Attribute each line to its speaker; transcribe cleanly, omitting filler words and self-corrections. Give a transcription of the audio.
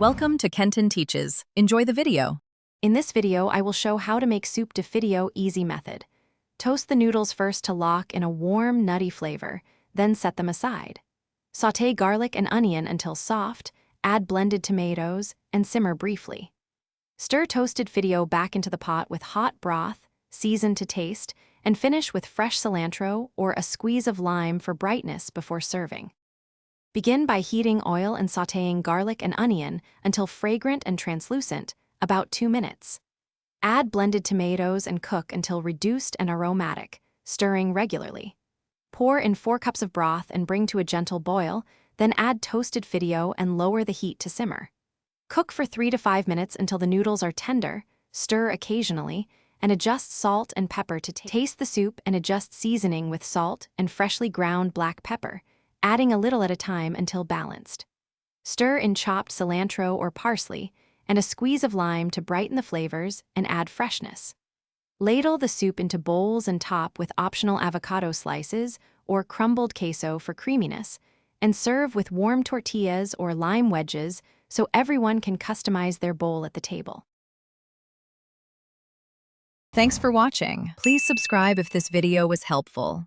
Speaker 1: Welcome to Kenton Teaches. Enjoy the video.
Speaker 2: In this video, I will show how to make soup de Fideo easy method. Toast the noodles first to lock in a warm, nutty flavor, then set them aside. Sauté garlic and onion until soft, add blended tomatoes, and simmer briefly. Stir toasted Fideo back into the pot with hot broth, season to taste, and finish with fresh cilantro or a squeeze of lime for brightness before serving. Begin by heating oil and sautéing garlic and onion until fragrant and translucent, about 2 minutes. Add blended tomatoes and cook until reduced and aromatic, stirring regularly. Pour in 4 cups of broth and bring to a gentle boil, then add toasted Fideo and lower the heat to simmer. Cook for 3 to 5 minutes until the noodles are tender, stir occasionally, and adjust salt and pepper to taste the soup and adjust seasoning with salt and freshly ground black pepper, adding a little at a time until balanced. Stir in chopped cilantro or parsley and a squeeze of lime to brighten the flavors and add freshness. Ladle the soup into bowls and top with optional avocado slices or crumbled queso for creaminess, and serve with warm tortillas or lime wedges so everyone can customize their bowl at the table.
Speaker 1: Thanks for watching. Please subscribe if this video was helpful.